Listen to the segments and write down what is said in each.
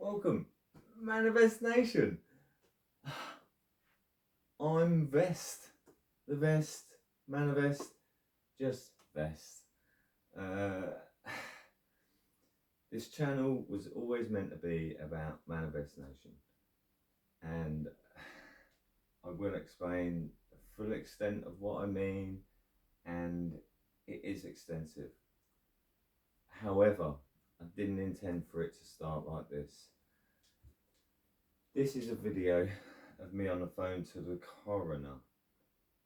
Welcome, ManAvest Nation. I'm Vest, the Vest, ManAvest, just Vest. This channel was always meant to be about ManAvest Nation, and I will explain the full extent of what I mean, and it is extensive. However, I didn't intend for it to start like this. This is a video of me on the phone to the coroner.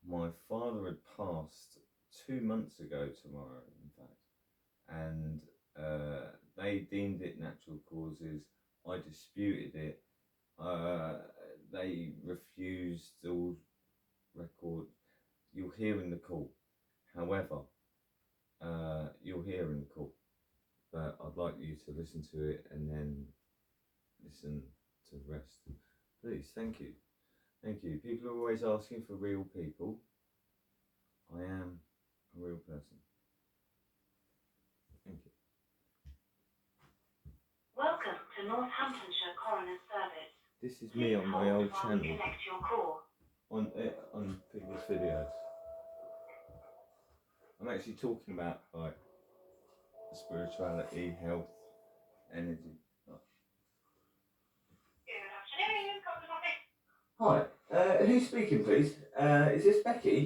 My father had passed 2 months ago tomorrow, in fact, and they deemed it natural causes. I disputed it. They refused all record. You'll hear in the call. However, you'll hear in the call, but I'd like you to listen to it and then listen to the rest. Please, thank you. Thank you. People are always asking for real people. I am a real person. Thank you. Welcome to Northamptonshire Coroner's Service. This is me on my old channel. Connect your call. On previous videos. I'm actually talking about like spirituality, health, energy. Good afternoon, Coroner's Office. Hi, who's speaking, please? Is this Becky?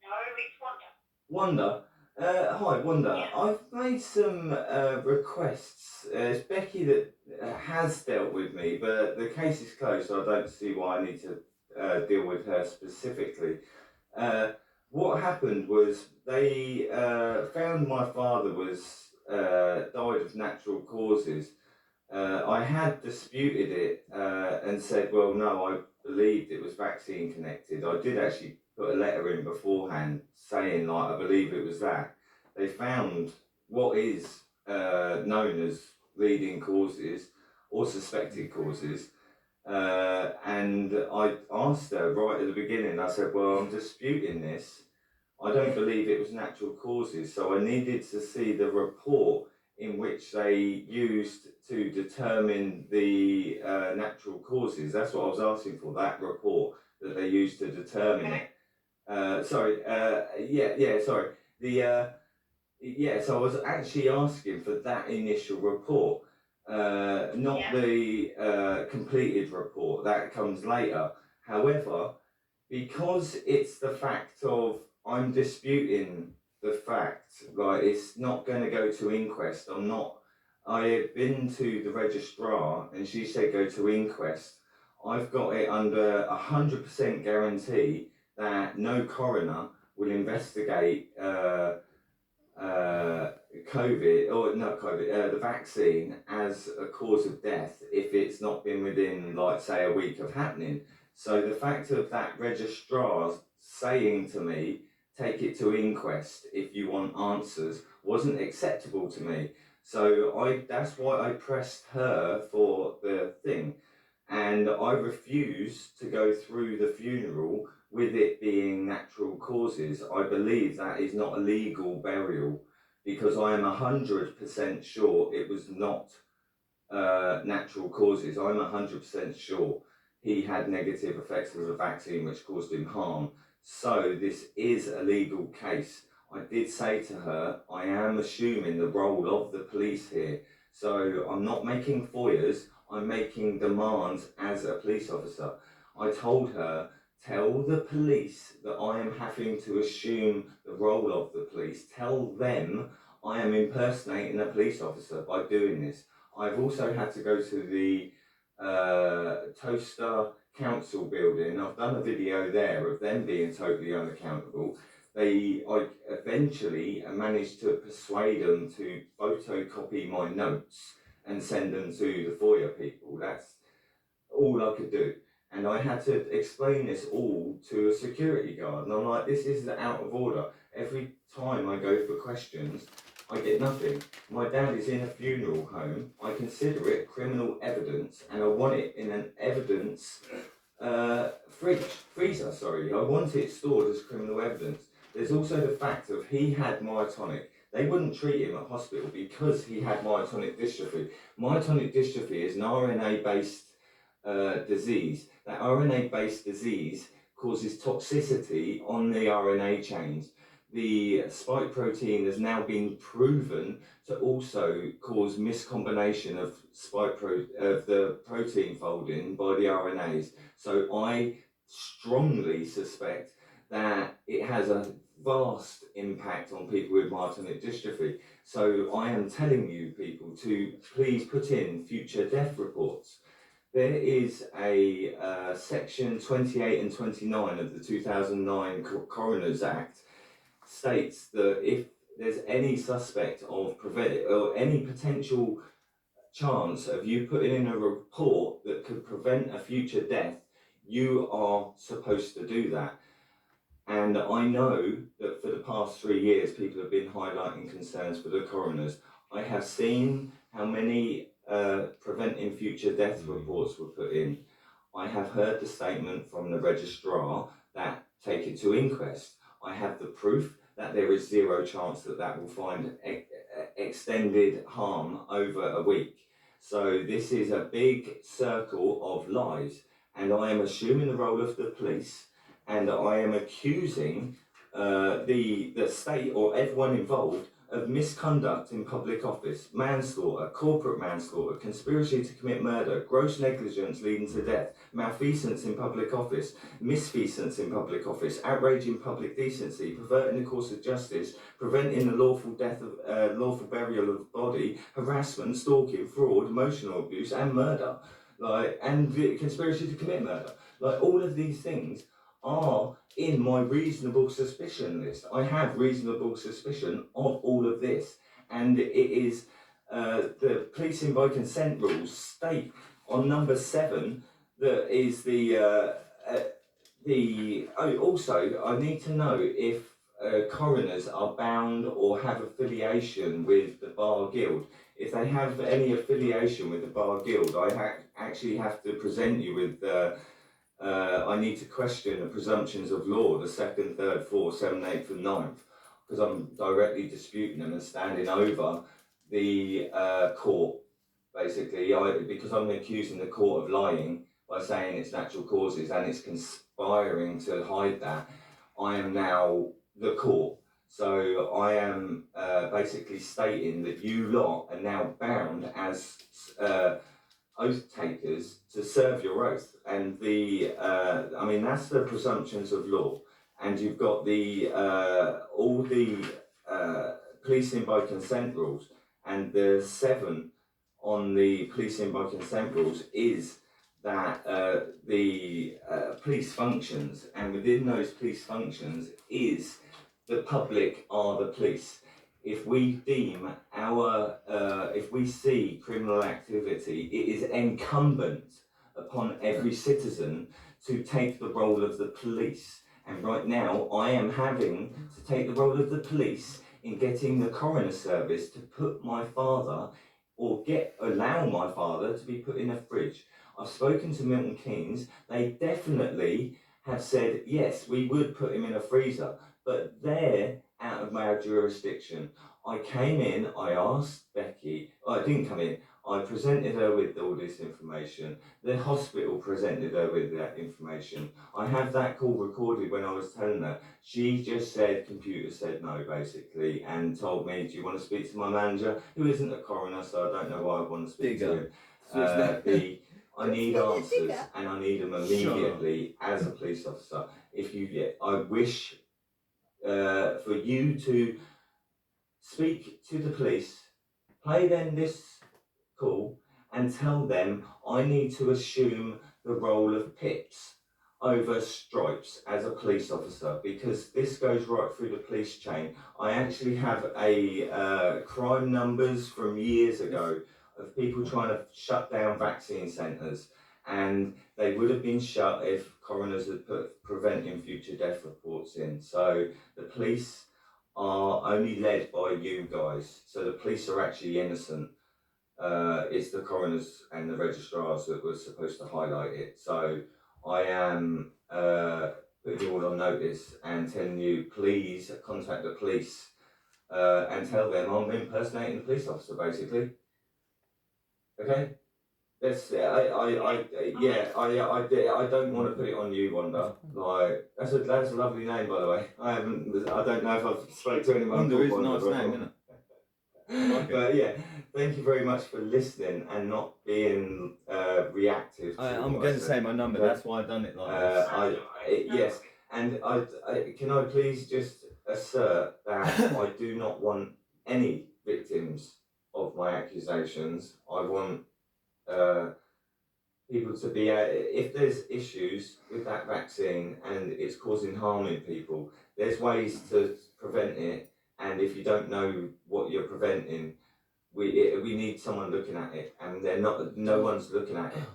No, it's Wanda. Wanda. Hi, Wanda. Yeah. I've made some requests. It's Becky that has dealt with me, but the case is closed, so I don't see why I need to deal with her specifically. What happened was they found my father was died of natural causes. I had disputed it and said, well, no, I believed it was vaccine connected. I did actually put a letter in beforehand saying, like, I believe it was that. They found what is known as leading causes or suspected causes. And I asked her right at the beginning, I said, well, I'm disputing this. I don't believe it was natural causes. So I needed to see the report in which they used to determine the natural causes. That's what I was asking for, that report that they used to determine it. So I was actually asking for that initial report, not the completed report that comes later. However, because it's the fact of I'm disputing the fact, like it's not going to go to inquest. I have been to the registrar and she said go to inquest. I've got it under 100% guarantee that no coroner will investigate the vaccine as a cause of death if it's not been within, like, say, a week of happening. So the fact of that registrar saying to me, take it to inquest if you want answers, wasn't acceptable to me. So that's why I pressed her for the thing. And I refused to go through the funeral with it being natural causes. I believe that is not a legal burial because I am 100% sure it was not natural causes. I'm 100% sure he had negative effects of the vaccine which caused him harm. So this is a legal case. I did say to her, I am assuming the role of the police here. So I'm not making FOIAs, I'm making demands as a police officer. I told her, tell the police that I am having to assume the role of the police. Tell them I am impersonating a police officer by doing this. I've also had to go to the Toaster Council building. I've done a video there of them being totally unaccountable. I eventually managed to persuade them to photocopy my notes and send them to the FOIA people. That's all I could do. And I had to explain this all to a security guard. And I'm like, this is out of order. Every time I go for questions, I get nothing. My dad is in a funeral home. I consider it criminal evidence and I want it in an evidence freezer. I want it stored as criminal evidence. There's also the fact of he had myotonic. They wouldn't treat him at hospital because he had myotonic dystrophy. Myotonic dystrophy is an RNA-based disease. That RNA-based disease causes toxicity on the RNA chains. The spike protein has now been proven to also cause miscombination of of the protein folding by the RNAs. So I strongly suspect that it has a vast impact on people with myotonic dystrophy. So I am telling you people to please put in future death reports. There is a section 28 and 29 of the 2009 Coroners Act states that if there's any suspect of or any potential chance of you putting in a report that could prevent a future death, you are supposed to do that. And I know that for the past 3 years, people have been highlighting concerns for the coroners. I have seen how many preventing future death reports were put in. I have heard the statement from the registrar that take it to inquest. I have the proof that there is zero chance that that will find extended harm over a week. So this is a big circle of lies, and I am assuming the role of the police, and I am accusing the state or everyone involved of misconduct in public office, manslaughter, corporate manslaughter, conspiracy to commit murder, gross negligence leading to death, malfeasance in public office, misfeasance in public office, outrage in public decency, perverting the course of justice, preventing the lawful death of lawful burial of body, harassment, stalking, fraud, emotional abuse, and murder, and the conspiracy to commit murder. All of these things are in my reasonable suspicion list. I have reasonable suspicion of all of this, and it is the policing by consent rules state on number 7 that is also I need to know if coroners are bound or have affiliation with the Bar Guild. If they have any affiliation with the Bar Guild, I actually have to present you with I need to question the presumptions of law, the 2nd, 3rd, 4th, 7th, 8th, and 9th, because I'm directly disputing them and standing over the court, basically, because I'm accusing the court of lying by saying it's natural causes and it's conspiring to hide that. I am now the court. So I am basically stating that you lot are now bound as oath takers to serve your oath, and that's the presumptions of law. And you've got the all the policing by consent rules, and the 7 on the policing by consent rules is that the police functions, and within those police functions is the public are the police. If we deem if we see criminal activity, it is incumbent upon every citizen to take the role of the police. And right now, I am having to take the role of the police in getting the coroner service to put my father, or allow my father to be put in a fridge. I've spoken to Milton Keynes. They definitely have said, yes, we would put him in a freezer, but they're out of my jurisdiction. I came in, I asked Becky, I didn't come in, I presented her with all this information. The hospital presented her with that information. I have that call recorded when I was telling her. She just said, computer said no, basically, and told me, do you want to speak to my manager? Who isn't a coroner, so I don't know why I want to speak to him. I need answers, and I need them immediately as a police officer. I wish for you to speak to the police, play them this call, and tell them I need to assume the role of Pips over Stripes as a police officer, because this goes right through the police chain. I actually have a crime numbers from years ago of people trying to shut down vaccine centres, and they would have been shut if coroners had put preventing future death reports in. So the police are only led by you guys, so the police are actually innocent. It's the coroners and the registrars that were supposed to highlight it. So I am putting you all on notice and telling you, please contact the police and tell them I'm impersonating a police officer, basically. Okay? That's I don't want to put it on you, Wanda. Like that's a lovely name, by the way. I don't know if I've spoke to anyone. Wonder is a nice name, isn't it? Like but yeah, thank you very much for listening and not being reactive. I'm going to say my number. That's why I've done it like this. Yes, and can I please just assert that I do not want any victims of my accusations. I want people to be if there's issues with that vaccine and it's causing harm in people, there's ways to prevent it. And if you don't know what you're preventing, we need someone looking at it, and they're not. No one's looking at it.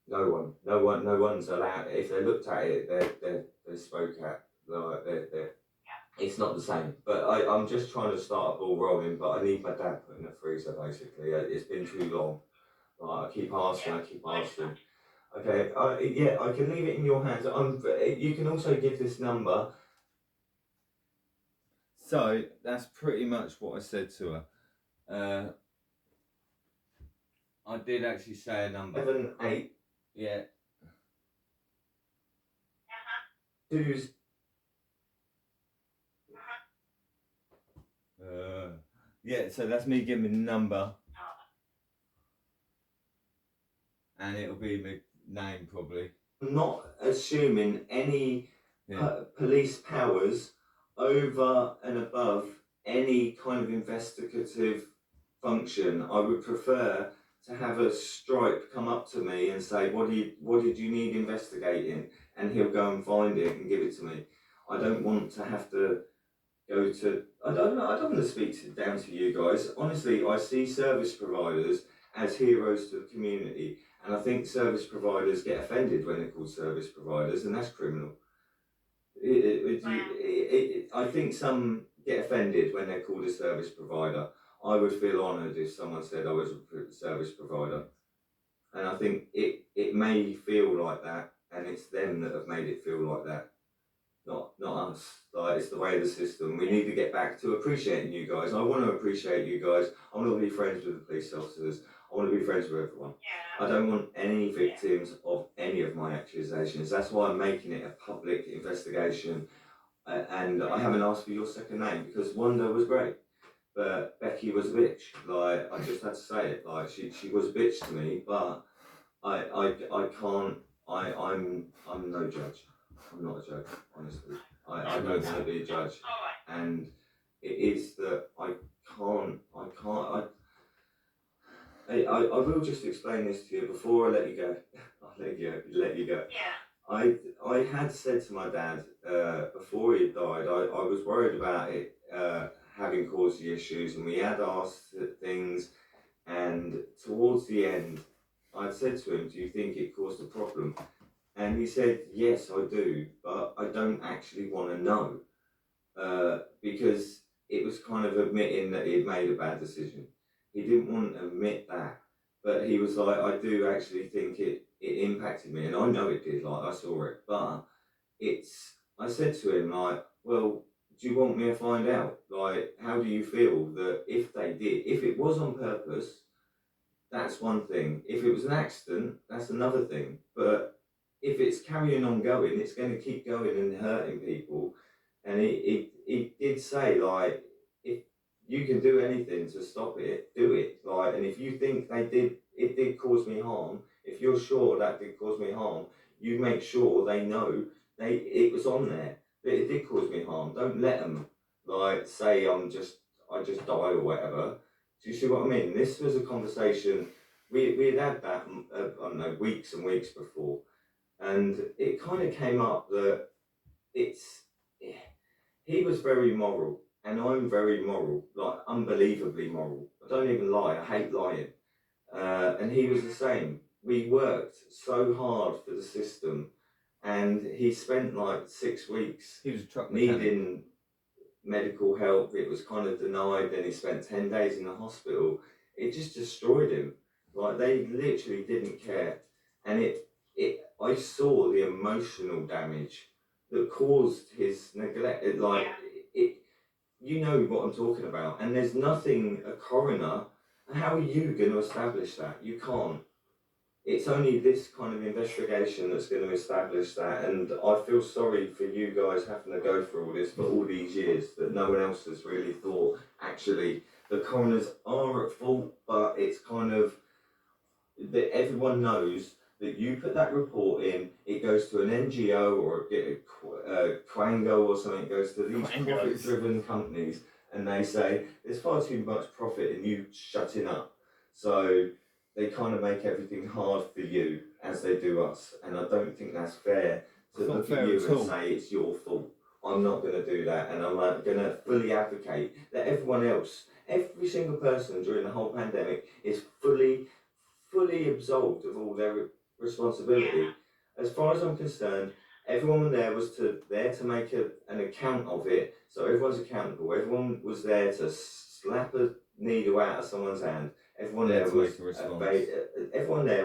No one's allowed. If they looked at it, they spoke at. Like they're it's not the same. But I'm just trying to start a ball rolling. But I need my dad put in the freezer. Basically, it's been too long. Like, I keep asking. Okay, yeah, I can leave it in your hands. You can also give this number. So that's pretty much what I said to her. I did actually say a number. 78. Yeah. Who's yeah, so that's me giving the number. And it'll be my name probably. not assuming any police powers over and above any kind of investigative function. I would prefer to have a stripe come up to me and say, what did you need investigating? And he'll go and find it and give it to me. I don't want to have to go to, I don't want to speak down to you guys. Honestly, I see service providers as heroes to the community, and I think service providers get offended when they're called service providers, and that's criminal. I think some get offended when they're called a service provider. I would feel honoured if someone said I was a service provider. And I think it may feel like that, and it's them that have made it feel like that, not us. Like, it's the way of the system. We need to get back to appreciating you guys. I want to appreciate you guys. I want to be friends with the police officers. I want to be friends with everyone. I don't want any victims of any of my accusations. That's why I'm making it a public investigation. And I haven't asked for your second name because Wanda was great, but Becky was a bitch. Like, I just had to say it. Like, she was a bitch to me, but I can't. I'm no judge. I'm not a judge, honestly. I don't want to be a judge, and it is that I can't. I will just explain this to you before I let you go. I'll let you go. Yeah. I had said to my dad before he died, I was worried about it having caused the issues, and we had asked things, and towards the end, I said to him, "Do you think it caused a problem?" And he said, "Yes, I do, but I don't actually want to know because it was kind of admitting that he'd made a bad decision. He didn't want to admit that, but he was like, I do actually think it impacted me, and I know it did. Like, I saw it, but I said to him, like, well, do you want me to find out? Like, how do you feel that if it was on purpose, that's one thing. If it was an accident, that's another thing. But if it's carrying on going, it's going to keep going and hurting people." And it did say, like, if you can do anything to stop it, do it. Like, and if you think it did cause me harm, if you're sure that did cause me harm, you make sure they know it was on there that it did cause me harm. Don't let them like say I just died or whatever. Do you see what I mean? This was a conversation we had that I don't know, weeks and weeks before, and it kind of came up that he was very moral, and I'm very moral, like unbelievably moral. I don't even lie. I hate lying, and he was the same. We worked so hard for the system, and he spent like 6 weeks. He was a truck mechanic. Needing medical help. It was kind of denied. Then he spent 10 days in the hospital. It just destroyed him. Like, they literally didn't care. And I saw the emotional damage that caused his neglect. you know what I'm talking about, and there's nothing a coroner. How are you going to establish that? You can't. It's only this kind of investigation that's going to establish that, and I feel sorry for you guys having to go through all this for all these years that no one else has really thought. Actually, the coroners are at fault, but it's kind of that everyone knows that you put that report in, it goes to an NGO or a Quango or something, it goes to these profit-driven companies, and they say there's far too much profit in you shutting up. So they kind of make everything hard for you as they do us, and I don't think that's fair to look at you and say it's your fault. I'm not going to do that, and I'm going to fully advocate that everyone else, every single person during the whole pandemic is fully absolved of all their responsibility. As far as I'm concerned, everyone there was there to make an account of it, so everyone's accountable. Everyone was there to slap a needle out of someone's hand. Everyone there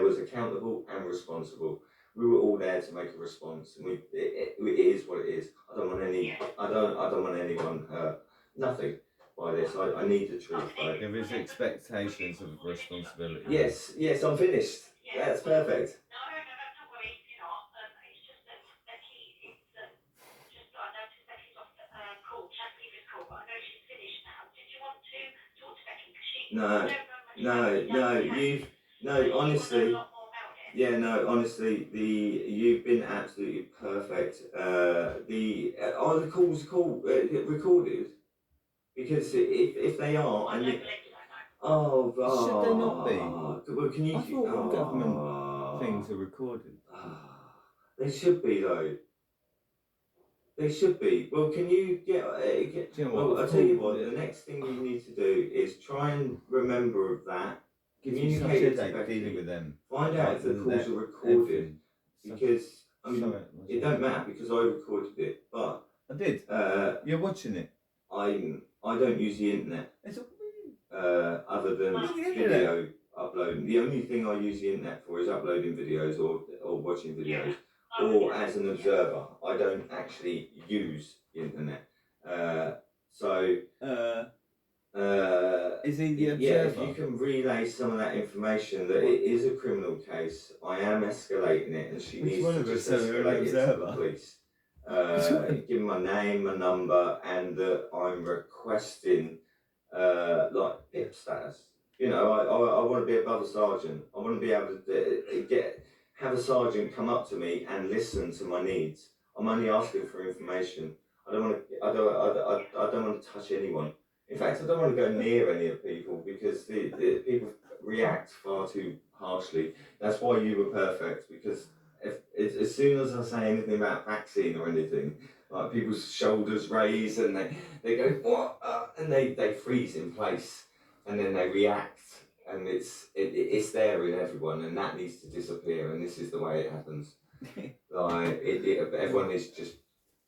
was accountable and responsible. We were all there to make a response, and it is what it is. I don't want anyone hurt. Nothing by this. I need the truth. Right? There is expectations of responsibility. Yes, I'm finished. That's perfect. No, don't worry, you're not. It's just that Becky, just I noticed Becky's off the call, chat previous call, but I know she's finished now. Did you want to talk to Becky? Because she honestly. Yeah, no, honestly, you've been absolutely perfect. The calls recorded, because if they are, and should they not be? Well, can you? I thought all government things are recorded. They should be though. They should be. Well, can you get? Do you know what? I'll tell you what. The next thing you need to do is try and remember of that. Communicate it to Becky. Dealing with them. Find out if the calls are recorded, because it don't matter because I recorded it, but I did. You're watching it. I don't use the internet. Other than video uploading. The only thing I use the internet for is uploading videos or watching videos, or as an observer. I don't actually use the internet. Is he the observer? Yeah, if you can relay some of that information that it is a criminal case, I am escalating it, and she needs to just escalate it to the police. Give them my name, my number, and that I'm requesting like PIP status. You know, I want to be above a sergeant. I want to be able to have a sergeant come up to me and listen to my needs. I'm only asking for information. I don't want to touch anyone. In fact, I don't want to go near any of people because the people react far too harshly. That's why you were perfect, because as soon as I say anything about vaccine or anything, like people's shoulders raise and they go, what? And they freeze in place, and then they react, and it's there in everyone, and that needs to disappear, and this is the way it happens. Like everyone needs to just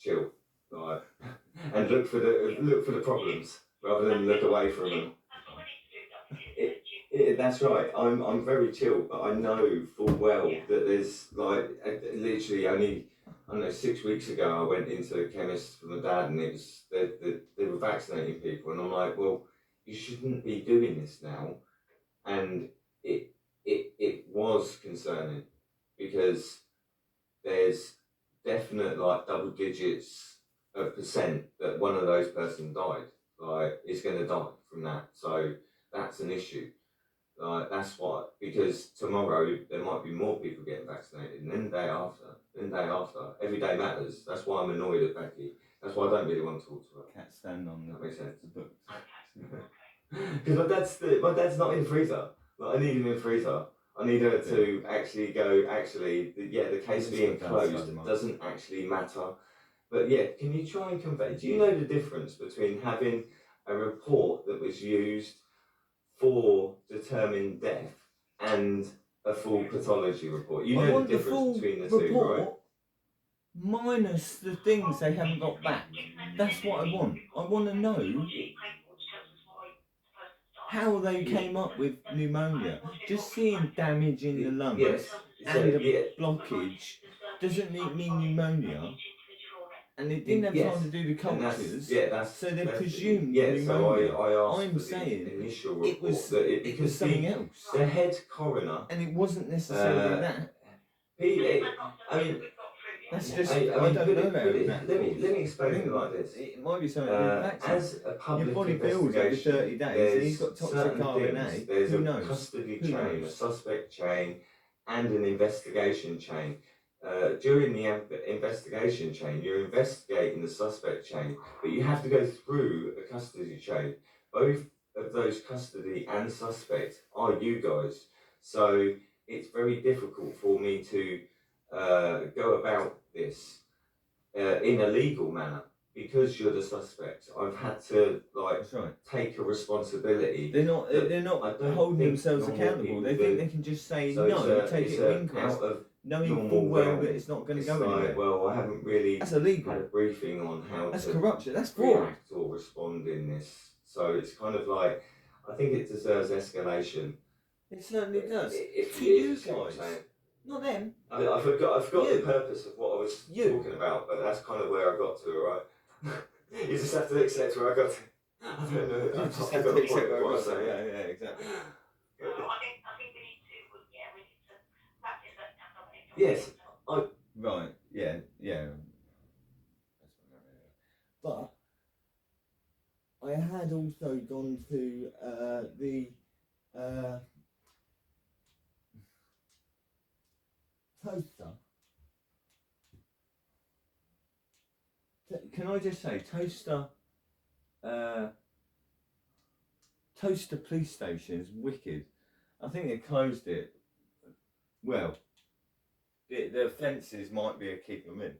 chill, like, and look for the problems rather than look away from them. That's right. I'm very chill, but I know full well that there's like literally only, I don't know, 6 weeks ago I went into the chemist for my dad, and it was they were vaccinating people, and I'm like, well, you shouldn't be doing this now, and it was concerning because there's definite like double digits of percent that one of those person died, like is going to die from that, so that's an issue. That's what, because tomorrow there might be more people getting vaccinated, and then the day after, every day matters. That's why I'm annoyed at Becky. That's why I don't really want to talk to her. Can't stand on the, that makes sense. The books. Because my dad's not in the freezer. Like, I need him in the freezer. I need her to actually go, the case being closed doesn't actually matter. But yeah, can you try and convey, do you know the difference between having a report that was used for determined death and a full pathology report? You know the difference between the two, right? Minus the things they haven't got back. That's what I want. I want to know how they came up with pneumonia. Just seeing damage in the lungs and the blockage doesn't mean pneumonia. and they didn't have Yes. time to do the And cultures. that's So they that's- presumed Yeah, pneumonia. so I asked I'm for the saying initial report it was that it was something else, the head coroner. and it wasn't necessarily that. I mean, That's just I I mean, don't put know it- how put it- that let me caused. explain I it think like this. It might be something to do with vaccine. As a public Your body feels after investigation, 30 days, and there's he's got toxic certain RNA. things. There's Who a knows? custody Who chain, knows? a suspect chain, and an investigation chain. During the investigation chain, you're investigating the suspect chain, but you have to go through a custody chain. Both of those custody and suspect are you guys. So it's very difficult for me to go about this in a legal manner because you're the suspect. I've had to That's right. take a responsibility. They're not holding themselves normal accountable. people They do. think they can just say So no, take it's it to inquest, out of knowing normal full well realm. that it's not going to It's go like, anywhere. well, I haven't really That's had illegal. a briefing on how That's to corruption. That's fraud. react or respond in this. So it's kind of like, I think it deserves escalation. It certainly does. If To you you see what I'm guys, saying. not them. I forgot You. the purpose of what I was talking about, but that's kind of where I got to, right? You just have to accept where I got to. I don't know. You I just forgot have the to accept point of what what I I was say. saying. Yeah, exactly. No, I think we need to practice that accountability. Yes. Right. Yeah. But I had also gone to the toaster. Can I just say, Toaster police station is wicked. I think they closed it. Well, the fences might be a keep them in.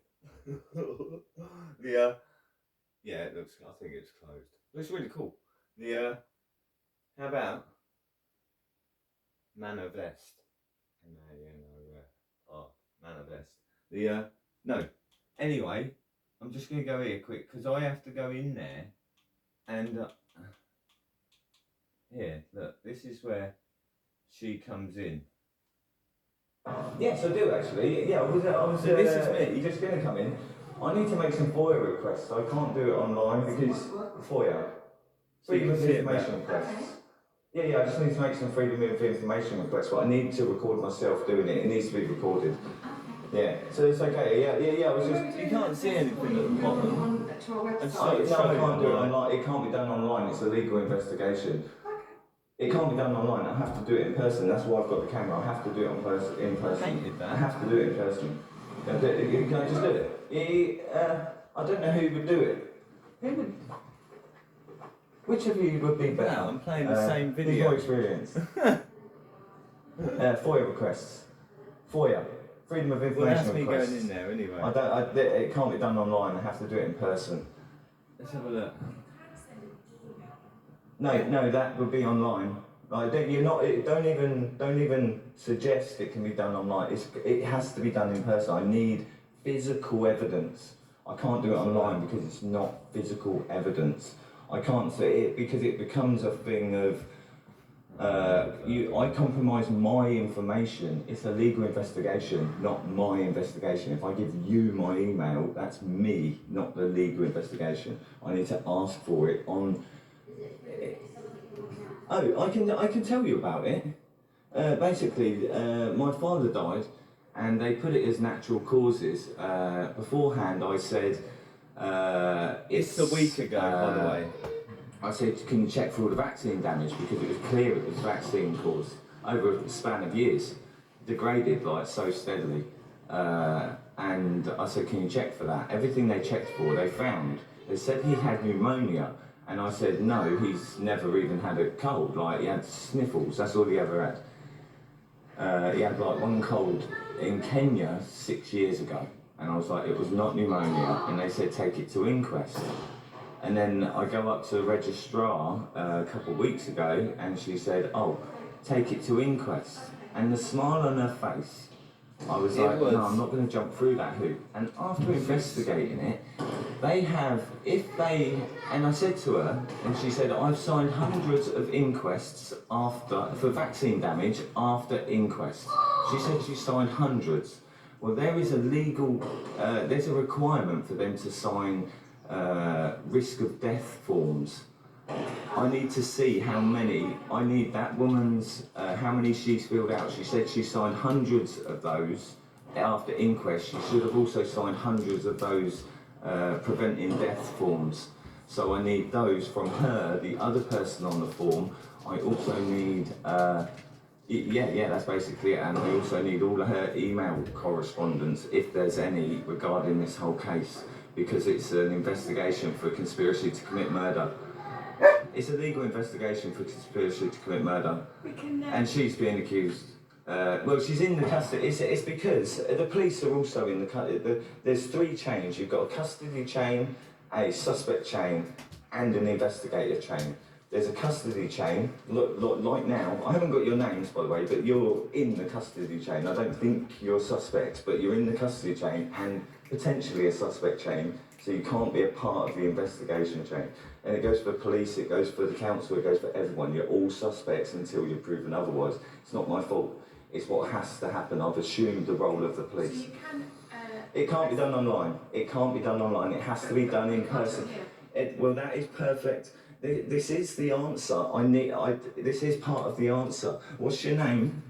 Yeah, it looks. I think it's closed. It's really cool. How about ManAvest? ManAvest. No. Anyway, I'm just gonna go here quick because I have to go in there, and here, look. This is where she comes in. Yes, I do actually. Yeah, I was So this is me. just going to come in. I need to make some FOIA requests. I can't do it online because FOIA. So you Freedom can of see it information better. requests. Yeah, I just need to make some freedom of information requests, but I need to record myself doing it. It needs to be recorded. Yeah, so it's okay. Yeah. I was just. You can't see anything at the bottom. I can't do it online. It can't be done online. It's a legal investigation. It can't be done online. I have to do it in person. That's why I've got the camera. I have to do it in person. Painted that. I have to do it in person. Can I just do it? I don't know who would do it. Who would? Which of you would be better? Yeah, I'm playing the same Who's video. more experienced? FOIA requests. FOIA. Freedom of Well, information that's me requests. going in there anyway. It can't be done online. I have to do it in person. Let's have a look. No, that would be online. Like, don't even suggest it can be done online. It has to be done in person. I need physical evidence. I can't do it online because it's not physical evidence. I can't say it because it becomes a thing of I compromise my information. It's a legal investigation, not my investigation. If I give you my email, that's me, not the legal investigation. I need to ask for it on. Oh, I can tell you about it. Basically, my father died, and they put it as natural causes. Beforehand, I said It's a week ago, by the way. I said, can you check for all the vaccine damage because it was clear it was vaccine caused over a span of years, degraded like so steadily. And I said, can you check for that? Everything they checked for, they found. They said he had pneumonia. And I said, no, he's never even had a cold. Like, he had sniffles, that's all he ever had. He had like one cold in Kenya 6 years ago. And I was like, it was not pneumonia. And they said, take it to inquest. And then I go up to the registrar a couple of weeks ago and she said, oh, take it to inquest. And the smile on her face, I was like, no, I'm not going to jump through that hoop. And after investigating it, and I said to her, and she said, I've signed hundreds of inquests for vaccine damage after inquest. She said she signed hundreds. Well, there is a legal, there's a requirement for them to sign risk of death forms. I need to see how many, I need that woman's, how many she's filled out. She said she signed hundreds of those. After inquest, she should have also signed hundreds of those preventing death forms. So I need those from her, the other person on the form. I also need, yeah, that's basically it. And I also need all of her email correspondence, if there's any, regarding this whole case, because it's an investigation for conspiracy to commit murder. It's a legal investigation for conspiracy to commit murder, and she's being accused. Well, she's in the custody. It's because the police are also in the custody. There's three chains. You've got a custody chain, a suspect chain, and an investigator chain. There's a custody chain. Look, like now, I haven't got your names, by the way, but you're in the custody chain. I don't think you're suspects, but you're in the custody chain and potentially a suspect chain, so you can't be a part of the investigation chain. And it goes for police, it goes for the council, it goes for everyone. You're all suspects until you're proven otherwise. It's not my fault. It's what has to happen. I've assumed the role of the police. So you can, it can't be done online. It can't be done online. It has to be done in person. Well, that is perfect. This is the answer. This is part of the answer. What's your name?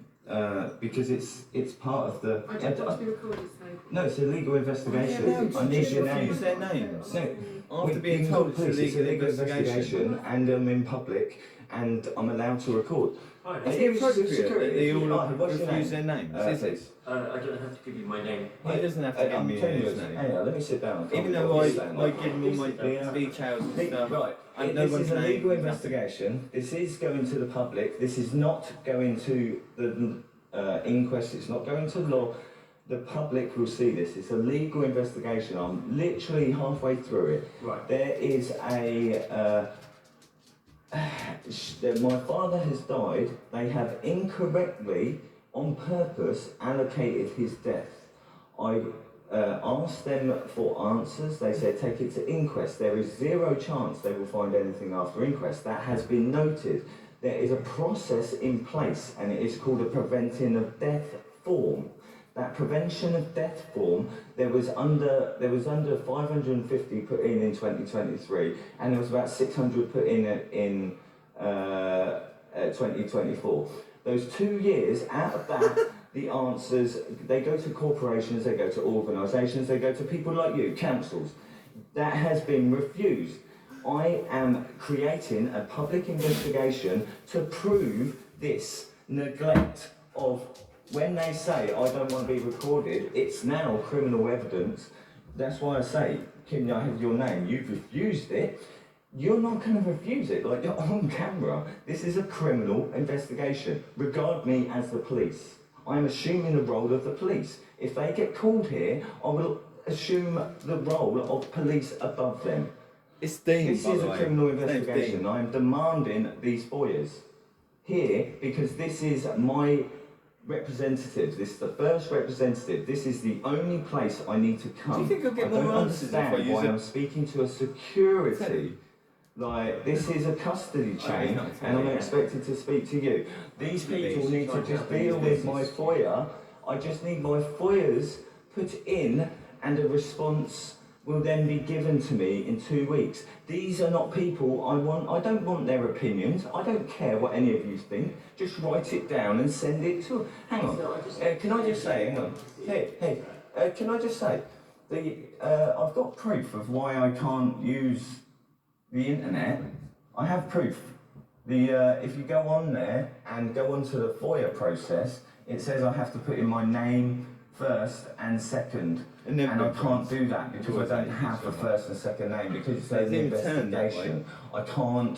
Because it's part of the. I don't want to be recorded, so. No, it's a legal investigation. Yeah, I need your name. Use their names. No, After being told it's a it's legal investigation. and I'm in public and I'm allowed to record. Hi, Is it appropriate that they all What's your refuse name? their names? Is it? I don't have to give you my name. He doesn't have to give I'm me telling you, his name. hang on, let me sit down. Even though I give him all my details and stuff. Right, And no this one's is a name, legal nothing. investigation. This is going to the public. This is not going to the inquest. It's not going to law. The public will see this. It's a legal investigation. I'm literally halfway through it. Right. There is a. My father has died. They have incorrectly, on purpose, allocated his death. I asked them for answers. They said take it to inquest. There is zero chance they will find anything after inquest. That has been noted. There is a process in place, and it is called a preventing of death form. That prevention of death form, there was under 550 put in 2023, and there was about 600 put in 2024. Those 2 years, out of that, the answers, they go to corporations, they go to organisations, they go to people like you, councils. That has been refused. I am creating a public investigation to prove this neglect of. When they say I don't want to be recorded, it's now criminal evidence. That's why I say, Kim, I have your name. You've refused it. You're not going to refuse it. Like, you're on camera. This is a criminal investigation. Regard me as the police. I'm assuming the role of the police. If they get called here, I will assume the role of police above them. It's Dean, This by is the a way. criminal His name's investigation. Dean. I am demanding these FOIAs here because this is my representatives. This is the first representative. This is the only place I need to come. Do you think I'll get more don't answers if I understand use why it? I'm speaking to a security. Like, this is a custody chain, and I'm expected to speak to you. These people need to just deal with my FOIA. I just need my FOIAs put in, and a response will then be given to me in 2 weeks. These are not people I want. I don't want their opinions. I don't care what any of you think. Just write it down and send it to. Hang on. Can I just say? Hang on. Hey. Can I just say? I've got proof of why I can't use the internet. I have proof. If you go on there and go onto the FOIA process, it says I have to put in my name first and second. And I can't do that because I don't have a first and second name because it's an investigation. I can't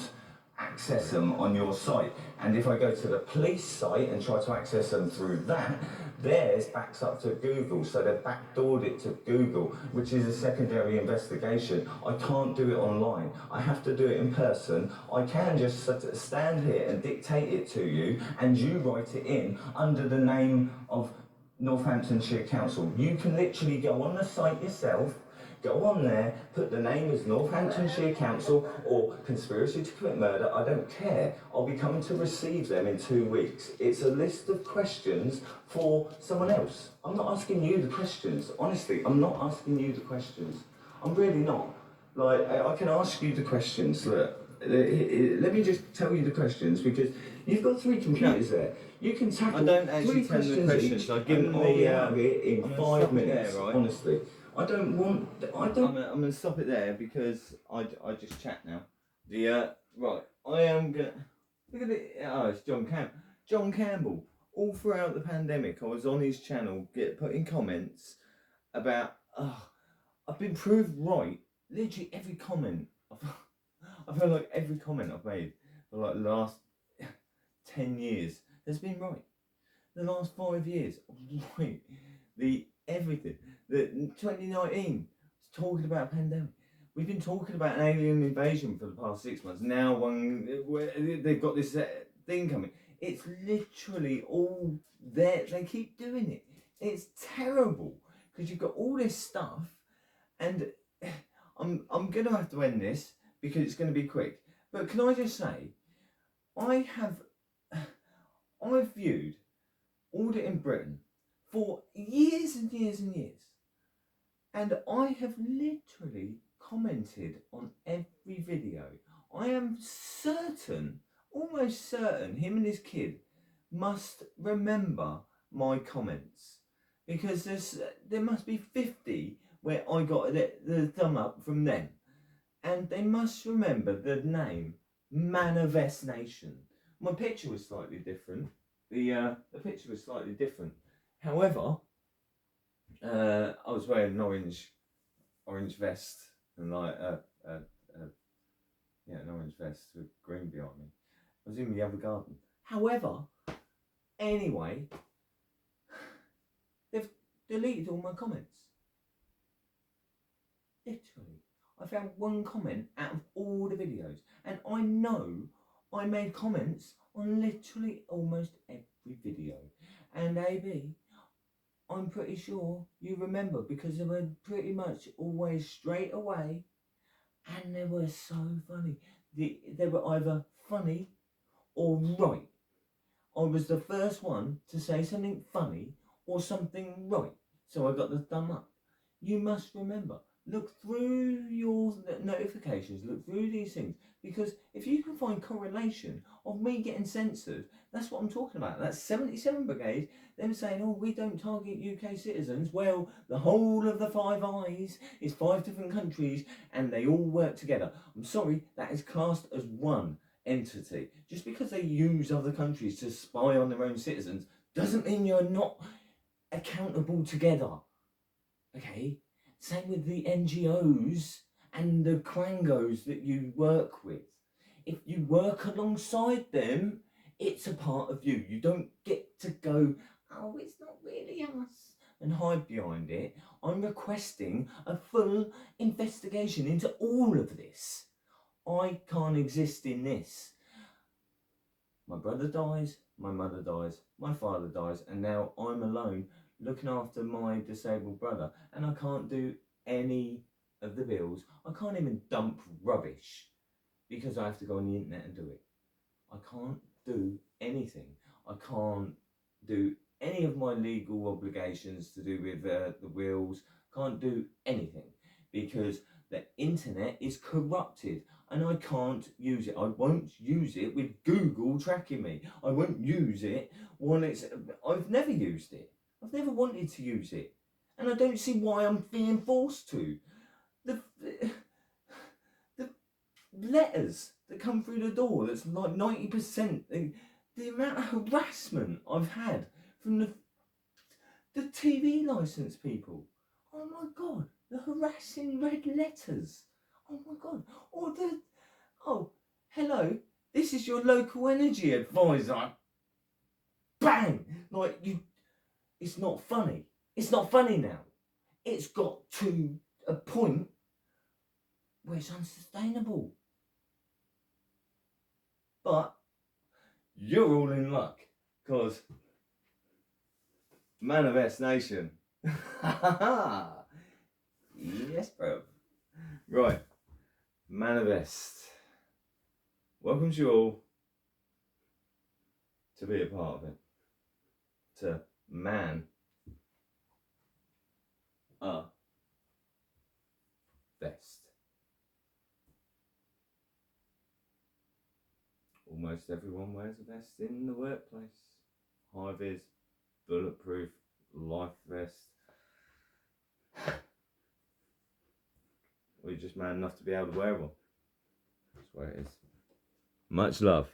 access them on your site. And if I go to the police site and try to access them through that, theirs backs up to Google. So they've backdoored it to Google, which is a secondary investigation. I can't do it online. I have to do it in person. I can just stand here and dictate it to you, and you write it in under the name of Northamptonshire Council. You can literally go on the site yourself, go on there, put the name as Northamptonshire Council or conspiracy to commit murder. I don't care. I'll be coming to receive them in 2 weeks. It's a list of questions for someone else. I'm not asking you the questions. Honestly, I'm not asking you the questions. I'm really not. Like, I can ask you the questions. Look, let me just tell you the questions, because you've got 3 computers there. You can tackle I don't actually 3 tell them the questions questions. each, I give and them I'll the, be out of it in I'm gonna 5 stop it minutes. there, right? Honestly, I don't want. I don't. I'm gonna stop it there because I just chat now. The right, I am gonna look at it. Oh, it's John Campbell. John Campbell. All throughout the pandemic, I was on his channel, putting comments about. Oh, I've been proved right. Literally every comment. I feel like every comment I've made for like the last 10 years has been right. The last 5 years, right? The everything. The 2019 talking about a pandemic. We've been talking about an alien invasion for the past 6 months. Now they've got this thing coming. It's literally all there. They keep doing it. It's terrible because you've got all this stuff, and I'm gonna have to end this because it's gonna be quick. But can I just say, I've viewed audit in Britain for years and years and years, and I have literally commented on every video. I am certain, almost certain, him and his kid must remember my comments, because there must be 50 where I got the thumb up from them, and they must remember the name ManAvest Nation. My picture was slightly different. The picture was slightly different. However, I was wearing an orange vest and like an orange vest with green behind me. I was in the other garden. However, anyway, they've deleted all my comments. Literally, I found one comment out of all the videos, and I know I made comments on literally almost every video. And AB, I'm pretty sure you remember, because they were pretty much always straight away, and they were so funny. They were either funny or right. I was the first one to say something funny or something right, so I got the thumb up. You must remember, look through your notifications, look through these things, because if you can find correlation of me getting censored, that's what I'm talking about. That's 77 Brigade, them saying, oh, we don't target UK citizens. Well, the whole of the Five Eyes is 5 different countries, and they all work together. I'm sorry, that is classed as one entity. Just because they use other countries to spy on their own citizens doesn't mean you're not accountable together. Okay? Same with the NGOs and the quangos that you work with. If you work alongside them, it's a part of you. You don't get to go, oh, it's not really us, and hide behind it. I'm requesting a full investigation into all of this. I can't exist in this. My brother dies, my mother dies, my father dies, and now I'm alone looking after my disabled brother, and I can't do any of the bills. I can't even dump rubbish because I have to go on the internet and do it. I can't do anything. I can't do any of my legal obligations to do with the wills. Can't do anything because the internet is corrupted, and I can't use it. I won't use it with Google tracking me. I won't use it when I've never used it. I've never wanted to use it, and I don't see why I'm being forced to. The letters that come through the door, that's like 90%. The amount of harassment I've had from the TV licence people. Oh my God, the harassing red letters. Oh my God. Or hello, this is your local energy advisor. Bang! Like it's not funny. It's not funny now. It's got to a point where it's unsustainable. But you're all in luck, because ManAvest Nation, Yes, bro. Right. ManAvest welcomes you all to be a part of it. To ManAvest. Almost everyone wears a vest in the workplace. High-vis, bulletproof, life vest. Or you're just man enough to be able to wear one. That's where it is. Much love.